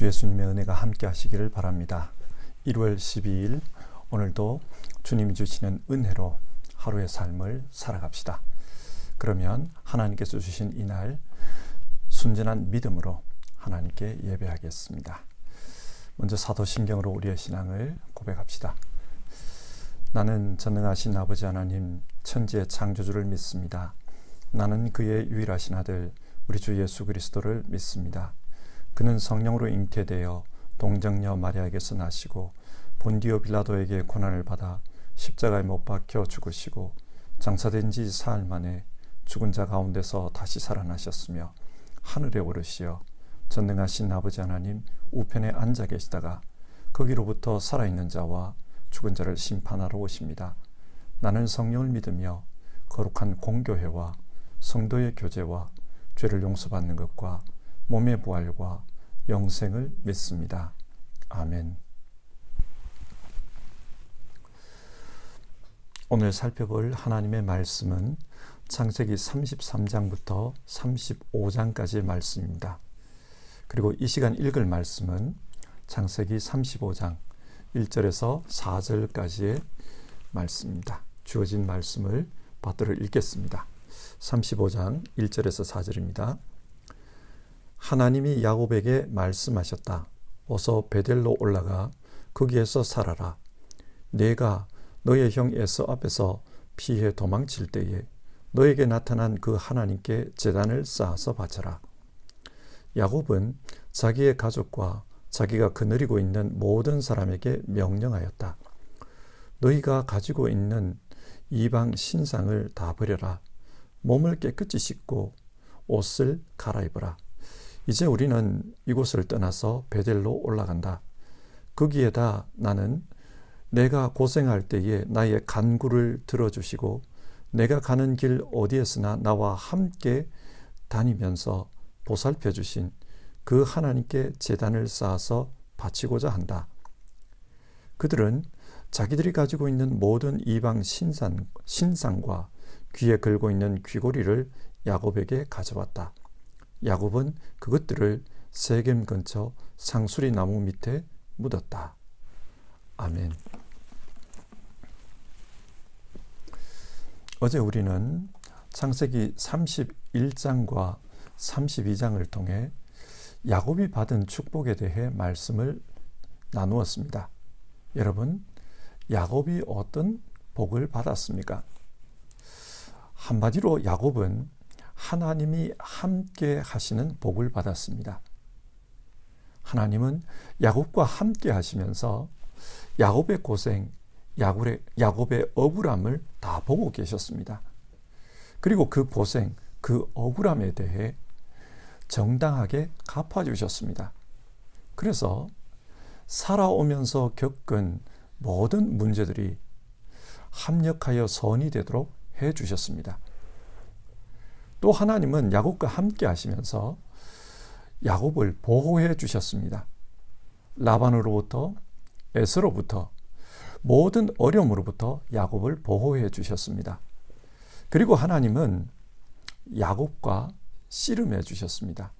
주 예수님의 은혜가 함께 하시기를 바랍니다. 1월 12일 오늘도 주님이 주시는 은혜로 하루의 삶을 살아갑시다. 그러면 하나님께서 주신 이날 순전한 믿음으로 하나님께 예배하겠습니다. 먼저 사도신경으로 우리의 신앙을 고백합시다. 나는 전능하신 아버지 하나님 천지의 창조주를 믿습니다. 나는 그의 유일하신 아들 우리 주 예수 그리스도를 믿습니다. 그는 성령으로 잉태되어 동정녀 마리아에게서 나시고 본디오 빌라도에게 고난을 받아 십자가에 못 박혀 죽으시고 장사된 지 사흘 만에 죽은 자 가운데서 다시 살아나셨으며 하늘에 오르시어 전능하신 아버지 하나님 우편에 앉아 계시다가 거기로부터 살아있는 자와 죽은 자를 심판하러 오십니다. 나는 성령을 믿으며 거룩한 공교회와 성도의 교제와 죄를 용서받는 것과 몸의 부활과 영생을 믿습니다. 아멘. 오늘 살펴볼 하나님의 말씀은 창세기 33장부터 35장까지의 말씀입니다. 그리고 이 시간 읽을 말씀은 창세기 35장 1절에서 4절까지의 말씀입니다. 주어진 말씀을 받들어 읽겠습니다. 35장 1절에서 4절입니다. 하나님이 야곱에게 말씀하셨다. 어서 베델로 올라가 거기에서 살아라. 내가 너의 형 에서 앞에서 피해 도망칠 때에 너에게 나타난 그 하나님께 제단을 쌓아서 바쳐라. 야곱은 자기의 가족과 자기가 거느리고 있는 모든 사람에게 명령하였다. 너희가 가지고 있는 이방 신상을 다 버려라. 몸을 깨끗이 씻고 옷을 갈아입어라. 이제 우리는 이곳을 떠나서 베델로 올라간다. 거기에다 나는 내가 고생할 때에 나의 간구를 들어주시고 내가 가는 길 어디에서나 나와 함께 다니면서 보살펴 주신 그 하나님께 제단을 쌓아서 바치고자 한다. 그들은 자기들이 가지고 있는 모든 이방 신상과 귀에 걸고 있는 귀고리를 야곱에게 가져왔다. 야곱은 그것들을 세겜 근처 상수리 나무 밑에 묻었다. 아멘. 어제 우리는 창세기 31장과 32장을 통해 야곱이 받은 축복에 대해 말씀을 나누었습니다. 여러분, 야곱이 어떤 복을 받았습니까? 한마디로 야곱은 하나님이 함께 하시는 복을 받았습니다. 하나님은 야곱과 함께 하시면서 야곱의 고생, 야곱의 억울함을 다 보고 계셨습니다. 그리고 그 고생, 그 억울함에 대해 정당하게 갚아주셨습니다. 그래서 살아오면서 겪은 모든 문제들이 합력하여 선이 되도록 해주셨습니다. 또 하나님은 야곱과 함께 하시면서 야곱을 보호해 주셨습니다. 라반으로부터 에서로부터 모든 어려움으로부터 야곱을 보호해 주셨습니다. 그리고 하나님은 야곱과 씨름해 주셨습니다.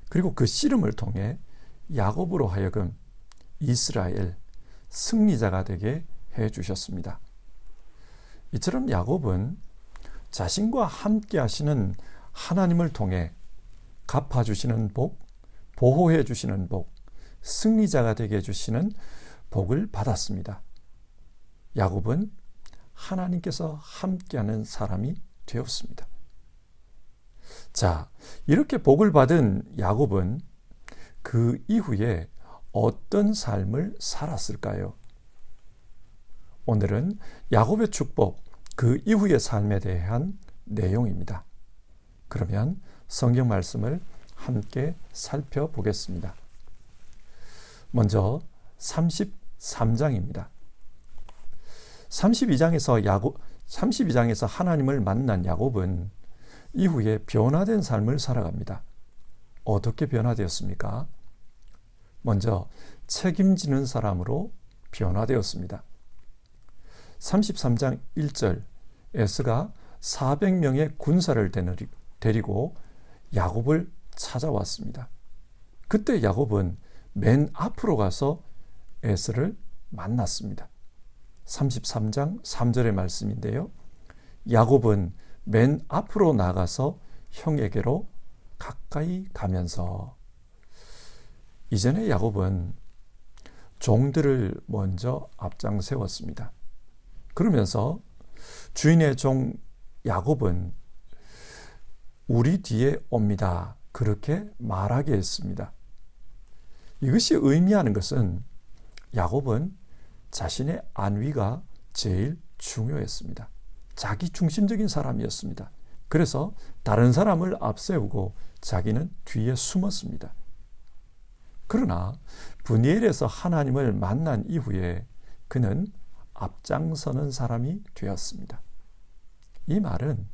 그리고 그 씨름을 통해 야곱으로 하여금 이스라엘 승리자가 되게 해 주셨습니다. 이처럼 야곱은 자신과 함께 하시는 하나님을 통해 갚아주시는 복, 보호해 주시는 복, 승리자가 되게 해주시는 복을 받았습니다. 야곱은 하나님께서 함께하는 사람이 되었습니다. 자, 이렇게 복을 받은 야곱은 그 이후에 어떤 삶을 살았을까요? 오늘은 야곱의 축복, 그 이후의 삶에 대한 내용입니다. 그러면 성경 말씀을 함께 살펴보겠습니다. 먼저 33장입니다. 32장에서 하나님을 만난 야곱은 이후에 변화된 삶을 살아갑니다. 어떻게 변화되었습니까? 먼저 책임지는 사람으로 변화되었습니다. 33장 1절 에스가 400명의 군사를 데리고 야곱을 찾아왔습니다. 그때 야곱은 맨 앞으로 가서 에서를 만났습니다. 33장 3절의 말씀인데요. 야곱은 맨 앞으로 나가서 형에게로 가까이 가면서, 이전에 야곱은 종들을 먼저 앞장 세웠습니다. 그러면서 주인의 종 야곱은 우리 뒤에 옵니다, 그렇게 말하게 했습니다. 이것이 의미하는 것은 야곱은 자신의 안위가 제일 중요했습니다. 자기 중심적인 사람이었습니다. 그래서 다른 사람을 앞세우고 자기는 뒤에 숨었습니다. 그러나 브니엘에서 하나님을 만난 이후에 그는 앞장서는 사람이 되었습니다. 이 말은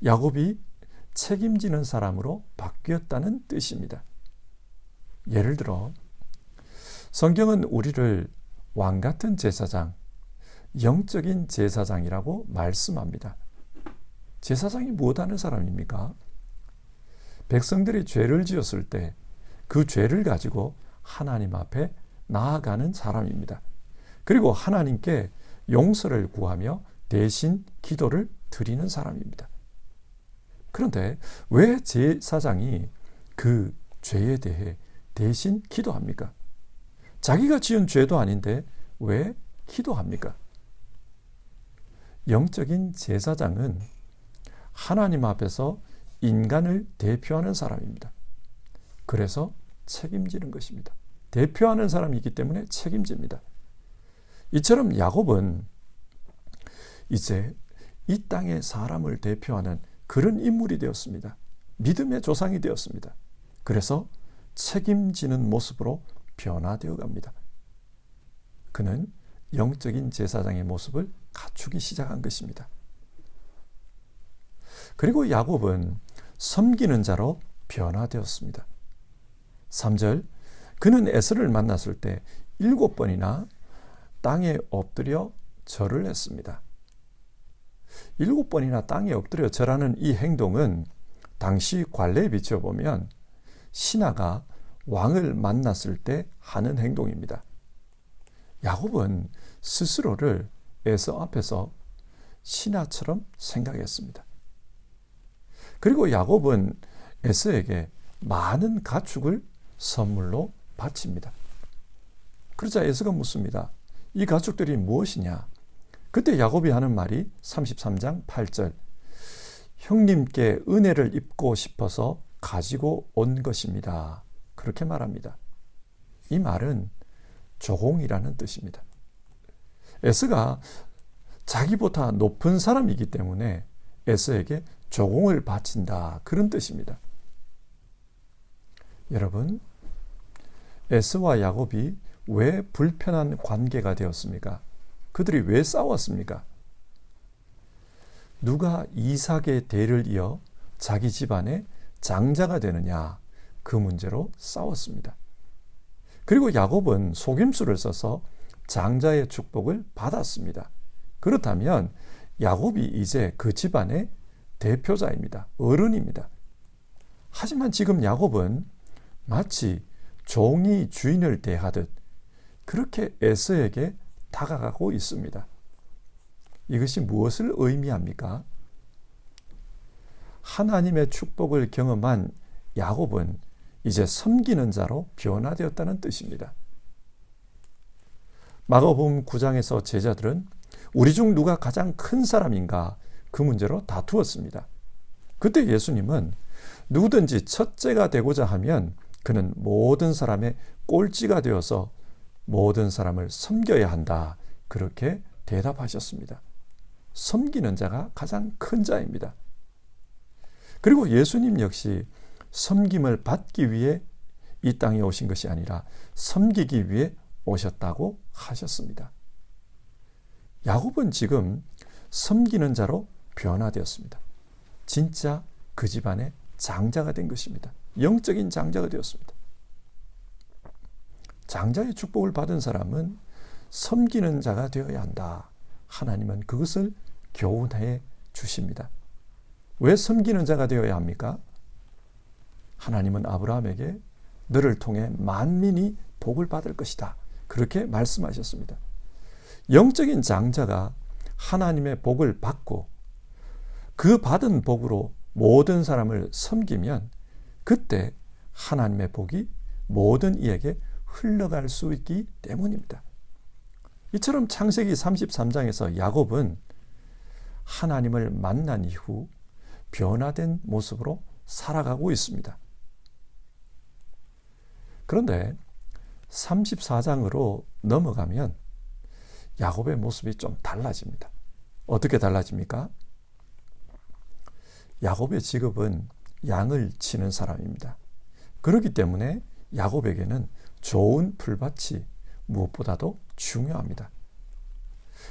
야곱이 책임지는 사람으로 바뀌었다는 뜻입니다. 예를 들어 성경은 우리를 왕같은 제사장, 영적인 제사장이라고 말씀합니다. 제사장이 무엇하는 사람입니까? 백성들이 죄를 지었을 때 그 죄를 가지고 하나님 앞에 나아가는 사람입니다. 그리고 하나님께 용서를 구하며 대신 기도를 드리는 사람입니다. 그런데 왜 제사장이 그 죄에 대해 대신 기도합니까? 자기가 지은 죄도 아닌데 왜 기도합니까? 영적인 제사장은 하나님 앞에서 인간을 대표하는 사람입니다. 그래서 책임지는 것입니다. 대표하는 사람이기 때문에 책임집니다. 이처럼 야곱은 이제 이 땅의 사람을 대표하는 그런 인물이 되었습니다. 믿음의 조상이 되었습니다. 그래서 책임지는 모습으로 변화되어 갑니다. 그는 영적인 제사장의 모습을 갖추기 시작한 것입니다. 그리고 야곱은 섬기는 자로 변화되었습니다. 3절, 그는 에서를 만났을 때 7번이나 땅에 엎드려 절을 했습니다. 7번이나 땅에 엎드려 절하는 이 행동은 당시 관례에 비춰보면 신하가 왕을 만났을 때 하는 행동입니다. 야곱은 스스로를 에서 앞에서 신하처럼 생각했습니다. 그리고 야곱은 에서에게 많은 가축을 선물로 바칩니다. 그러자 에서가 묻습니다. 이 가축들이 무엇이냐? 그때 야곱이 하는 말이 33장 8절, 형님께 은혜를 입고 싶어서 가지고 온 것입니다, 그렇게 말합니다. 이 말은 조공이라는 뜻입니다. 에서가 자기보다 높은 사람이기 때문에 에서에게 조공을 바친다, 그런 뜻입니다. 여러분, 에서와 야곱이 왜 불편한 관계가 되었습니까? 그들이 왜 싸웠습니까? 누가 이삭의 대를 이어 자기 집안의 장자가 되느냐, 그 문제로 싸웠습니다. 그리고 야곱은 속임수를 써서 장자의 축복을 받았습니다. 그렇다면 야곱이 이제 그 집안의 대표자입니다. 어른입니다. 하지만 지금 야곱은 마치 종이 주인을 대하듯 그렇게 에서에게 다가가고 있습니다. 이것이 무엇을 의미합니까? 하나님의 축복을 경험한 야곱은 이제 섬기는 자로 변화되었다는 뜻입니다. 마가복음 9장에서 제자들은 우리 중 누가 가장 큰 사람인가, 그 문제로 다투었습니다. 그때 예수님은 누구든지 첫째가 되고자 하면 그는 모든 사람의 꼴찌가 되어서 모든 사람을 섬겨야 한다, 그렇게 대답하셨습니다. 섬기는 자가 가장 큰 자입니다. 그리고 예수님 역시 섬김을 받기 위해 이 땅에 오신 것이 아니라 섬기기 위해 오셨다고 하셨습니다. 야곱은 지금 섬기는 자로 변화되었습니다. 진짜 그 집안의 장자가 된 것입니다. 영적인 장자가 되었습니다. 장자의 축복을 받은 사람은 섬기는 자가 되어야 한다. 하나님은 그것을 교훈해 주십니다. 왜 섬기는 자가 되어야 합니까? 하나님은 아브라함에게 너를 통해 만민이 복을 받을 것이다. 그렇게 말씀하셨습니다. 영적인 장자가 하나님의 복을 받고 그 받은 복으로 모든 사람을 섬기면 그때 하나님의 복이 모든 이에게 흘러갈 수 있기 때문입니다. 이처럼 창세기 33장에서 야곱은 하나님을 만난 이후 변화된 모습으로 살아가고 있습니다. 그런데 34장으로 넘어가면 야곱의 모습이 좀 달라집니다. 어떻게 달라집니까? 야곱의 직업은 양을 치는 사람입니다. 그렇기 때문에 야곱에게는 좋은 풀밭이 무엇보다도 중요합니다.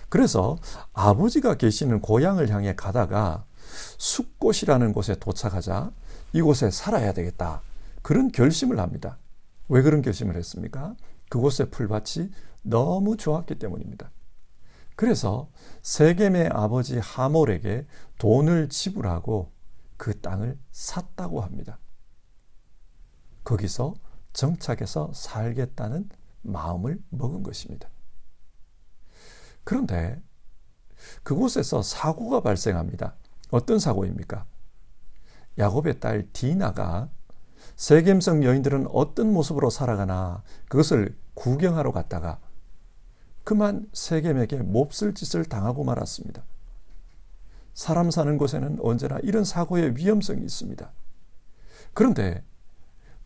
그래서 아버지가 계시는 고향을 향해 가다가 숫곳이라는 곳에 도착하자 이곳에 살아야 되겠다. 그런 결심을 합니다. 왜 그런 결심을 했습니까? 그곳의 풀밭이 너무 좋았기 때문입니다. 그래서 세겜의 아버지 하몰에게 돈을 지불하고 그 땅을 샀다고 합니다. 거기서 정착해서 살겠다는 마음을 먹은 것입니다. 그런데 그곳에서 사고가 발생합니다. 어떤 사고입니까? 야곱의 딸 디나가 세겜성 여인들은 어떤 모습으로 살아가나 그것을 구경하러 갔다가 그만 세겜에게 몹쓸 짓을 당하고 말았습니다. 사람 사는 곳에는 언제나 이런 사고의 위험성이 있습니다. 그런데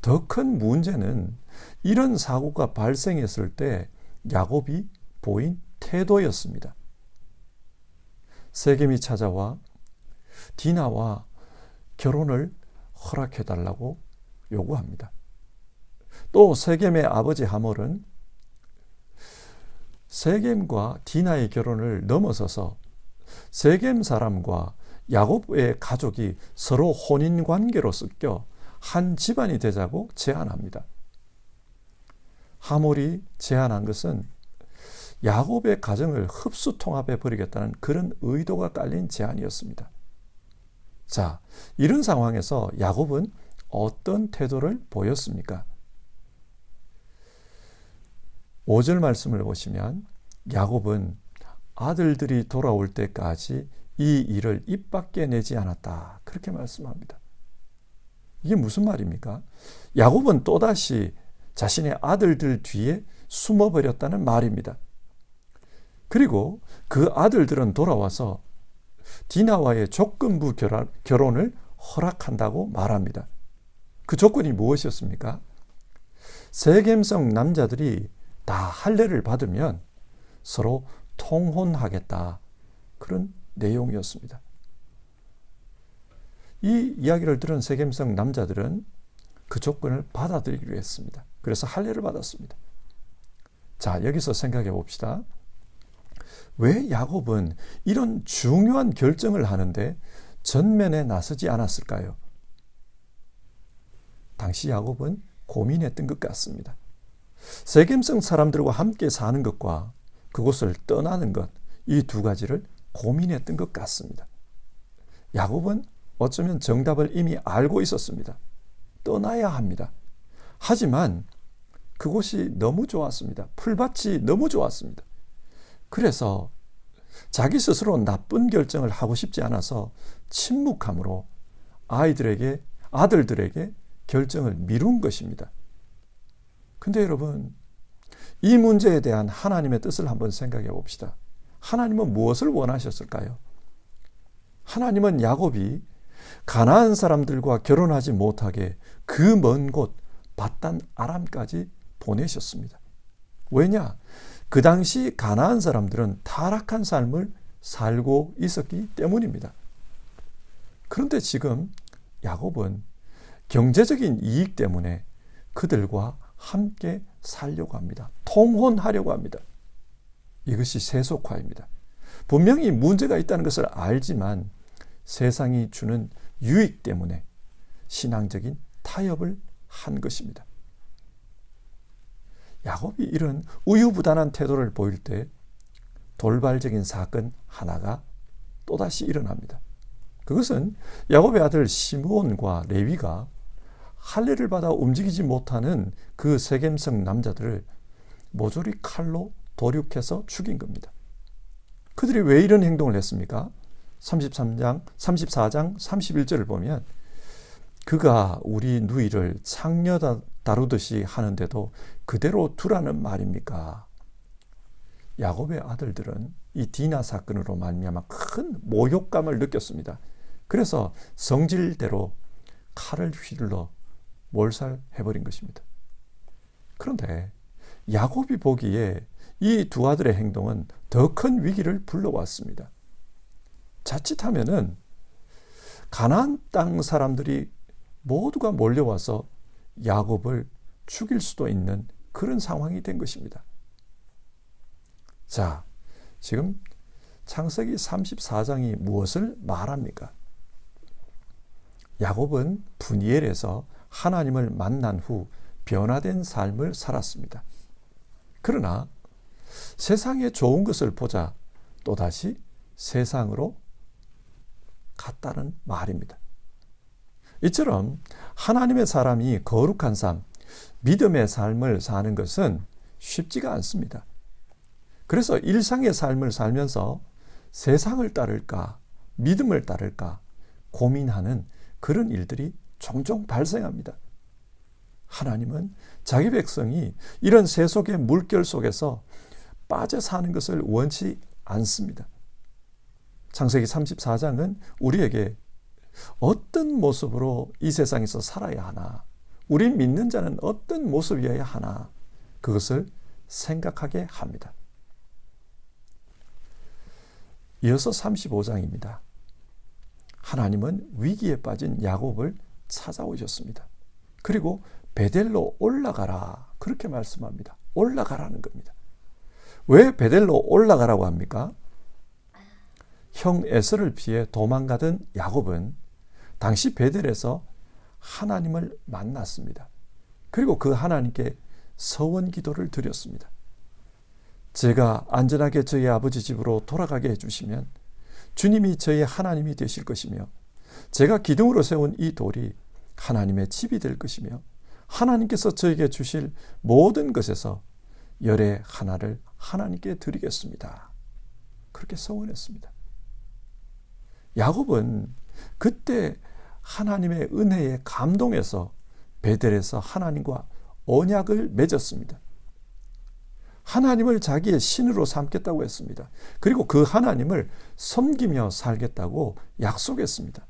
더 큰 문제는 이런 사고가 발생했을 때 야곱이 보인 태도였습니다. 세겜이 찾아와 디나와 결혼을 허락해달라고 요구합니다. 또 세겜의 아버지 하몰은 세겜과 디나의 결혼을 넘어서서 세겜 사람과 야곱의 가족이 서로 혼인관계로 섞여 한 집안이 되자고 제안합니다. 하몰이 제안한 것은 야곱의 가정을 흡수통합해 버리겠다는 그런 의도가 깔린 제안이었습니다. 자, 이런 상황에서 야곱은 어떤 태도를 보였습니까? 5절 말씀을 보시면 야곱은 아들들이 돌아올 때까지 이 일을 입 밖에 내지 않았다. 그렇게 말씀합니다. 이게 무슨 말입니까? 야곱은 또다시 자신의 아들들 뒤에 숨어버렸다는 말입니다. 그리고 그 아들들은 돌아와서 디나와의 조건부 결혼을 허락한다고 말합니다. 그 조건이 무엇이었습니까? 세겜성 남자들이 다 할례를 받으면 서로 통혼하겠다. 그런 내용이었습니다. 이 이야기를 들은 세겜성 남자들은 그 조건을 받아들이기로 했습니다. 그래서 할례를 받았습니다. 자, 여기서 생각해 봅시다. 왜 야곱은 이런 중요한 결정을 하는데 전면에 나서지 않았을까요? 당시 야곱은 고민했던 것 같습니다. 세겜성 사람들과 함께 사는 것과 그곳을 떠나는 것, 이 두 가지를 고민했던 것 같습니다. 야곱은 어쩌면 정답을 이미 알고 있었습니다. 떠나야 합니다. 하지만 그곳이 너무 좋았습니다. 풀밭이 너무 좋았습니다. 그래서 자기 스스로 나쁜 결정을 하고 싶지 않아서 침묵함으로 아들들에게 결정을 미룬 것입니다. 근데 여러분, 이 문제에 대한 하나님의 뜻을 한번 생각해 봅시다. 하나님은 무엇을 원하셨을까요? 하나님은 야곱이 가나안 사람들과 결혼하지 못하게 그 먼 곳 밧단 아람까지 보내셨습니다. 왜냐? 그 당시 가나안 사람들은 타락한 삶을 살고 있었기 때문입니다. 그런데 지금 야곱은 경제적인 이익 때문에 그들과 함께 살려고 합니다. 통혼하려고 합니다. 이것이 세속화입니다. 분명히 문제가 있다는 것을 알지만 세상이 주는 유익 때문에 신앙적인 타협을 한 것입니다. 야곱이 이런 우유부단한 태도를 보일 때 돌발적인 사건 하나가 또다시 일어납니다. 그것은 야곱의 아들 시므온과 레위가 할례를 받아 움직이지 못하는 그 세겜성 남자들을 모조리 칼로 도륙해서 죽인 겁니다. 그들이 왜 이런 행동을 했습니까? 34장 31절을 보면 그가 우리 누이를 창녀 다루듯이 하는데도 그대로 두라는 말입니까? 야곱의 아들들은 이 디나 사건으로 말미암아 큰 모욕감을 느꼈습니다. 그래서 성질대로 칼을 휘둘러 몰살해버린 것입니다. 그런데 야곱이 보기에 이 두 아들의 행동은 더 큰 위기를 불러왔습니다. 자칫하면은 가나안 땅 사람들이 모두가 몰려와서 야곱을 죽일 수도 있는 그런 상황이 된 것입니다. 자, 지금 창세기 34장이 무엇을 말합니까? 야곱은 분이엘에서 하나님을 만난 후 변화된 삶을 살았습니다. 그러나 세상에 좋은 것을 보자 또다시 세상으로 갔다는 말입니다. 이처럼 하나님의 사람이 거룩한 삶, 믿음의 삶을 사는 것은 쉽지가 않습니다. 그래서 일상의 삶을 살면서 세상을 따를까, 믿음을 따를까 고민하는 그런 일들이 종종 발생합니다. 하나님은 자기 백성이 이런 세속의 물결 속에서 빠져 사는 것을 원치 않습니다. 창세기 34장은 우리에게 어떤 모습으로 이 세상에서 살아야 하나, 우리 믿는 자는 어떤 모습이어야 하나, 그것을 생각하게 합니다. 이어서 35장입니다. 하나님은 위기에 빠진 야곱을 찾아오셨습니다. 그리고 베델로 올라가라, 그렇게 말씀합니다. 올라가라는 겁니다. 왜 베델로 올라가라고 합니까? 형 에서를 피해 도망가던 야곱은 당시 베델에서 하나님을 만났습니다. 그리고 그 하나님께 서원 기도를 드렸습니다. 제가 안전하게 저희 아버지 집으로 돌아가게 해주시면 주님이 저희 하나님이 되실 것이며 제가 기둥으로 세운 이 돌이 하나님의 집이 될 것이며 하나님께서 저에게 주실 모든 것에서 열의 하나를 하나님께 드리겠습니다. 그렇게 서원했습니다. 야곱은 그때 하나님의 은혜에 감동해서 베델에서 하나님과 언약을 맺었습니다. 하나님을 자기의 신으로 삼겠다고 했습니다. 그리고 그 하나님을 섬기며 살겠다고 약속했습니다.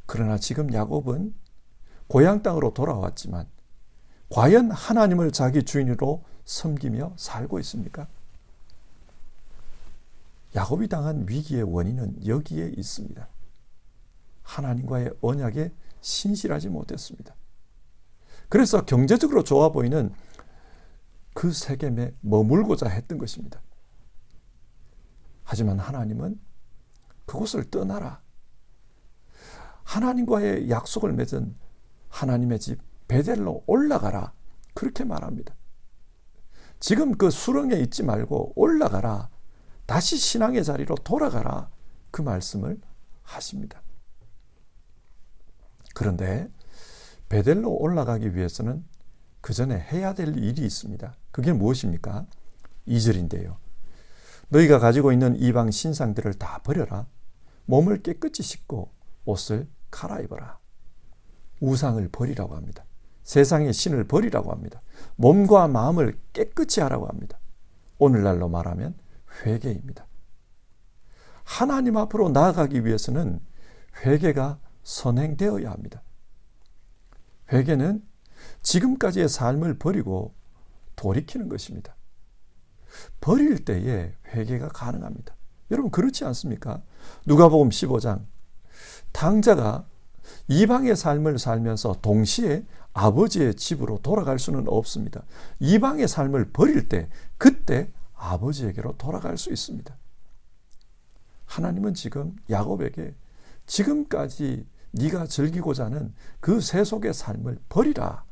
그러나 지금 야곱은 고향 땅으로 돌아왔지만 과연 하나님을 자기 주인으로 섬기며 살고 있습니까? 야곱이 당한 위기의 원인은 여기에 있습니다. 하나님과의 언약에 신실하지 못했습니다. 그래서 경제적으로 좋아 보이는 그 세겜에 머물고자 했던 것입니다. 하지만 하나님은 그곳을 떠나라. 하나님과의 약속을 맺은 하나님의 집 베델로 올라가라. 그렇게 말합니다. 지금 그 수렁에 있지 말고 올라가라. 다시 신앙의 자리로 돌아가라. 그 말씀을 하십니다. 그런데 베델로 올라가기 위해서는 그 전에 해야 될 일이 있습니다. 그게 무엇입니까? 2절인데요. 너희가 가지고 있는 이방 신상들을 다 버려라. 몸을 깨끗이 씻고 옷을 갈아입어라. 우상을 버리라고 합니다. 세상의 신을 버리라고 합니다. 몸과 마음을 깨끗이 하라고 합니다. 오늘날로 말하면 회개입니다. 하나님 앞으로 나아가기 위해서는 회개가 선행되어야 합니다. 회개는 지금까지의 삶을 버리고 돌이키는 것입니다. 버릴 때에 회개가 가능합니다. 여러분 그렇지 않습니까? 누가복음 15장 탕자가 이방의 삶을 살면서 동시에 아버지의 집으로 돌아갈 수는 없습니다. 이방의 삶을 버릴 때 그때 아버지에게로 돌아갈 수 있습니다. 하나님은 지금 야곱에게 지금까지 네가 즐기고자 하는 그 세속의 삶을 버리라.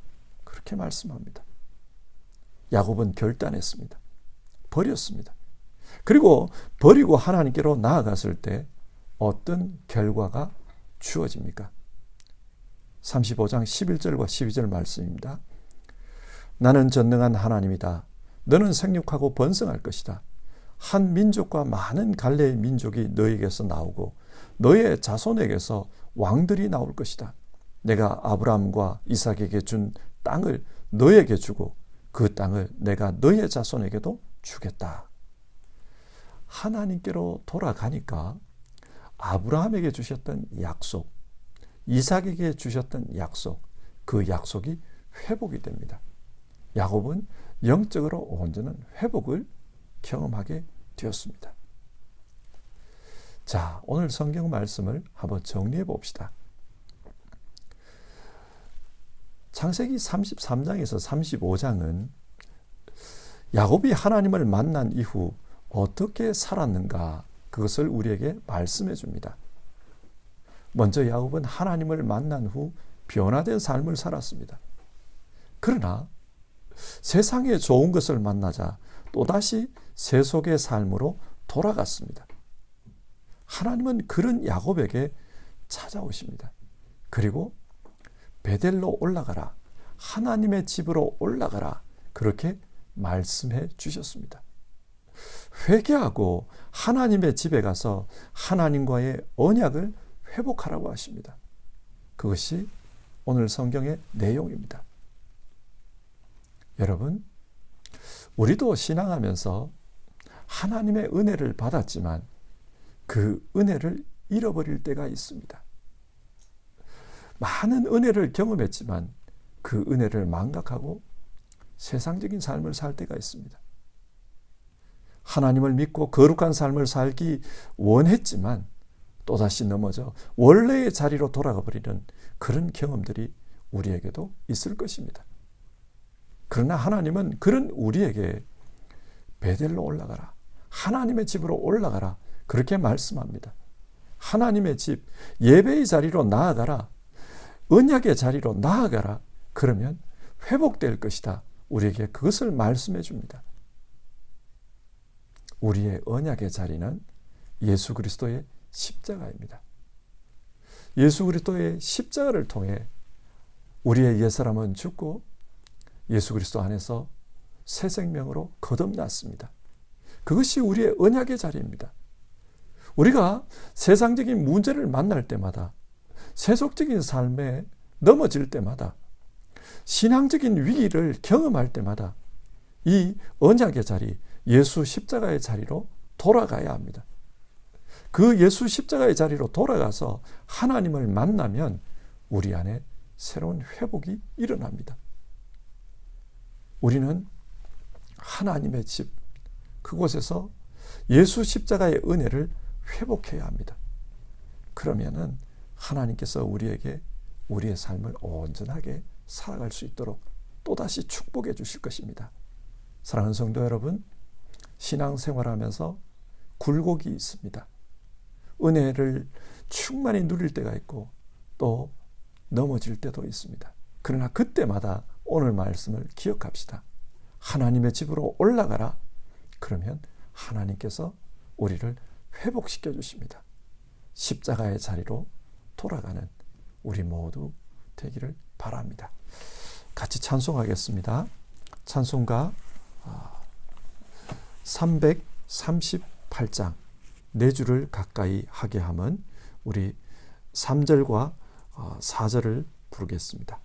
그렇게 말씀합니다. 야곱은 결단했습니다. 버렸습니다. 그리고 버리고 하나님께로 나아갔을 때 어떤 결과가 주어집니까? 35장 11절과 12절 말씀입니다. 나는 전능한 하나님이다. 너는 생육하고 번성할 것이다. 한 민족과 많은 갈래의 민족이 너에게서 나오고 너의 자손에게서 왕들이 나올 것이다. 내가 아브라함과 이삭에게 준 땅을 너에게 주고 그 땅을 내가 너의 자손에게도 주겠다. 하나님께로 돌아가니까 아브라함에게 주셨던 약속, 이삭에게 주셨던 약속, 그 약속이 회복이 됩니다. 야곱은 영적으로 온전한 회복을 경험하게 되었습니다. 자, 오늘 성경 말씀을 한번 정리해 봅시다. 창세기 33장에서 35장은 야곱이 하나님을 만난 이후 어떻게 살았는가, 그것을 우리에게 말씀해 줍니다. 먼저 야곱은 하나님을 만난 후 변화된 삶을 살았습니다. 그러나 세상에 좋은 것을 만나자 또다시 세속의 삶으로 돌아갔습니다. 하나님은 그런 야곱에게 찾아오십니다. 그리고 베델로 올라가라, 하나님의 집으로 올라가라, 그렇게 말씀해 주셨습니다. 회개하고 하나님의 집에 가서 하나님과의 언약을 회복하라고 하십니다. 그것이 오늘 성경의 내용입니다. 여러분, 우리도 신앙하면서 하나님의 은혜를 받았지만 그 은혜를 잃어버릴 때가 있습니다. 많은 은혜를 경험했지만 그 은혜를 망각하고 세상적인 삶을 살 때가 있습니다. 하나님을 믿고 거룩한 삶을 살기 원했지만 또다시 넘어져 원래의 자리로 돌아가 버리는 그런 경험들이 우리에게도 있을 것입니다. 그러나 하나님은 그런 우리에게 베델로 올라가라, 하나님의 집으로 올라가라, 그렇게 말씀합니다. 하나님의 집, 예배의 자리로 나아가라, 언약의 자리로 나아가라, 그러면 회복될 것이다. 우리에게 그것을 말씀해 줍니다. 우리의 언약의 자리는 예수 그리스도의 십자가입니다. 예수 그리스도의 십자가를 통해 우리의 옛사람은 죽고 예수 그리스도 안에서 새 생명으로 거듭났습니다. 그것이 우리의 언약의 자리입니다. 우리가 세상적인 문제를 만날 때마다, 세속적인 삶에 넘어질 때마다, 신앙적인 위기를 경험할 때마다 이 언약의 자리, 예수 십자가의 자리로 돌아가야 합니다. 그 예수 십자가의 자리로 돌아가서 하나님을 만나면 우리 안에 새로운 회복이 일어납니다. 우리는 하나님의 집, 그곳에서 예수 십자가의 은혜를 회복해야 합니다. 그러면은 하나님께서 우리에게 우리의 삶을 온전하게 살아갈 수 있도록 또다시 축복해 주실 것입니다. 사랑하는 성도 여러분, 신앙생활하면서 굴곡이 있습니다. 은혜를 충만히 누릴 때가 있고 또 넘어질 때도 있습니다. 그러나 그때마다 오늘 말씀을 기억합시다. 하나님의 집으로 올라가라. 그러면 하나님께서 우리를 회복시켜 주십니다. 십자가의 자리로 돌아가는 우리 모두 되기를 바랍니다. 같이 찬송하겠습니다. 찬송가 338장 내 주를 가까이 하게 함은 우리 3절과 4절을 부르겠습니다.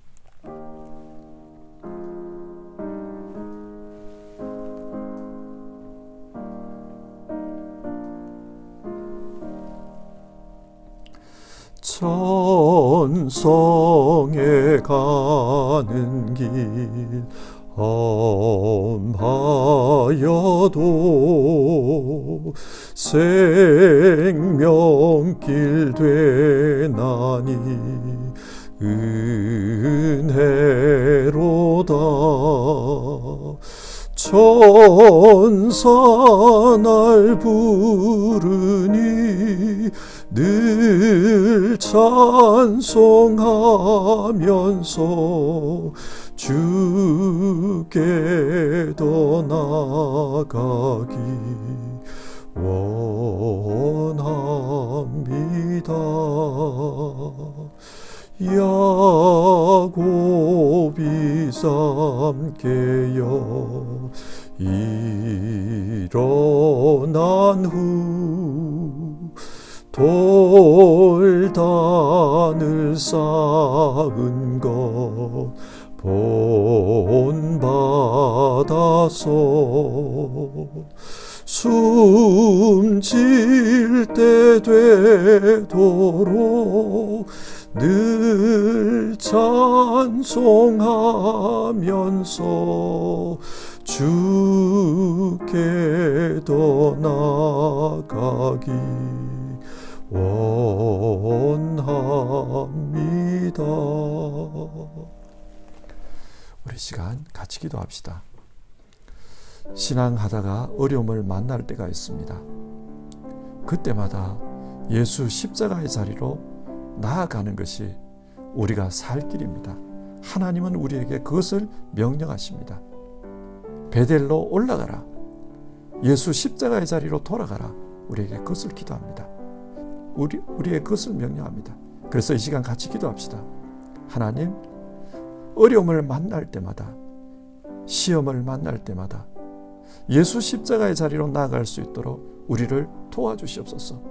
천성에 가는 길 험하여도 생명길 되나니 은혜로다. 천사 날 부르니 늘 찬송하면서 주께 더 나아가기 원합니다. 야곱이 삼게여 일어난 후 돌단을 쌓은 것 본받아서 숨질 때 되도록 늘 찬송하면서 주께 더 나아가기 원합니다. 우리 시간 같이 기도합시다. 신앙하다가 어려움을 만날 때가 있습니다. 그때마다 예수 십자가의 자리로 나아가는 것이 우리가 살 길입니다. 하나님은 우리에게 그것을 명령하십니다. 베델로 올라가라. 예수 십자가의 자리로 돌아가라. 우리에게 그것을 기도합니다. 우리의 그것을 명령합니다. 그래서 이 시간 같이 기도합시다. 하나님, 어려움을 만날 때마다, 시험을 만날 때마다 예수 십자가의 자리로 나아갈 수 있도록 우리를 도와주시옵소서.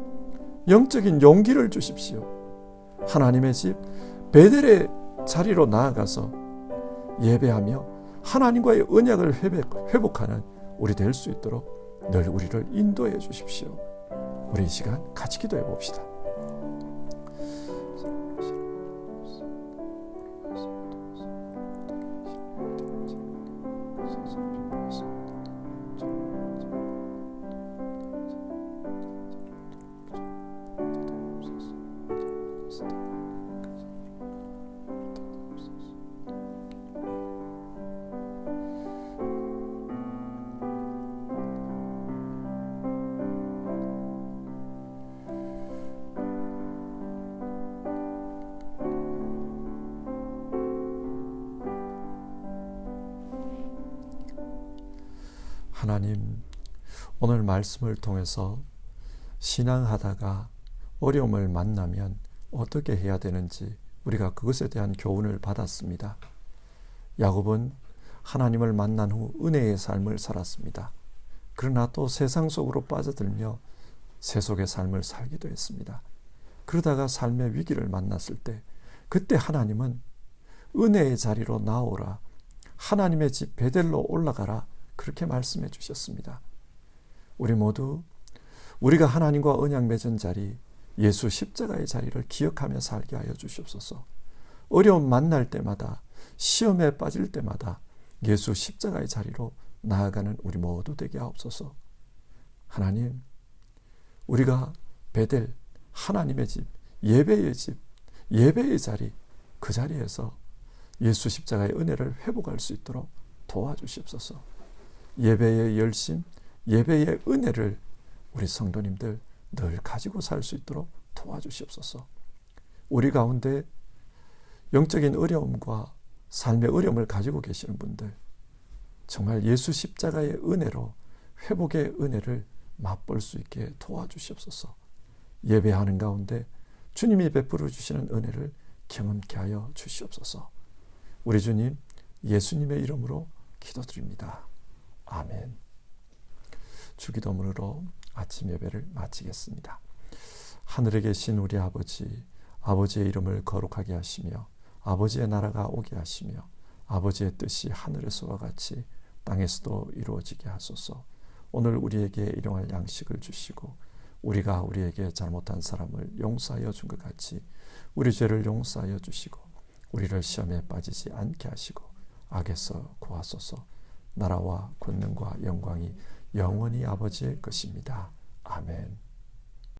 영적인 용기를 주십시오. 하나님의 집 베델의 자리로 나아가서 예배하며 하나님과의 언약을 회복하는 우리 될 수 있도록 늘 우리를 인도해 주십시오. 우리 이 시간 같이 기도해 봅시다. 하나님, 오늘 말씀을 통해서 신앙하다가 어려움을 만나면 어떻게 해야 되는지 우리가 그것에 대한 교훈을 받았습니다. 야곱은 하나님을 만난 후 은혜의 삶을 살았습니다. 그러나 또 세상 속으로 빠져들며 세속의 삶을 살기도 했습니다. 그러다가 삶의 위기를 만났을 때 그때 하나님은 은혜의 자리로 나오라, 하나님의 집 베델로 올라가라, 그렇게 말씀해 주셨습니다. 우리 모두 우리가 하나님과 언약 맺은 자리, 예수 십자가의 자리를 기억하며 살게 하여 주시옵소서. 어려움 만날 때마다, 시험에 빠질 때마다 예수 십자가의 자리로 나아가는 우리 모두 되게 하옵소서. 하나님, 우리가 베델, 하나님의 집, 예배의 집, 예배의 자리, 그 자리에서 예수 십자가의 은혜를 회복할 수 있도록 도와주시옵소서. 예배의 열심, 예배의 은혜를 우리 성도님들 늘 가지고 살 수 있도록 도와주시옵소서. 우리 가운데 영적인 어려움과 삶의 어려움을 가지고 계시는 분들, 정말 예수 십자가의 은혜로 회복의 은혜를 맛볼 수 있게 도와주시옵소서. 예배하는 가운데 주님이 베풀어 주시는 은혜를 경험케 하여 주시옵소서. 우리 주님 예수님의 이름으로 기도드립니다. 아멘. 주기도문으로 아침 예배를 마치겠습니다. 하늘에 계신 우리 아버지, 아버지의 이름을 거룩하게 하시며 아버지의 나라가 오게 하시며 아버지의 뜻이 하늘에서와 같이 땅에서도 이루어지게 하소서. 오늘 우리에게 일용할 양식을 주시고 우리가 우리에게 잘못한 사람을 용서하여 준 것 같이 우리 죄를 용서하여 주시고 우리를 시험에 빠지지 않게 하시고 악에서 구하소서. 나라와 권능과 영광이 영원히 아버지의 것입니다. 아멘.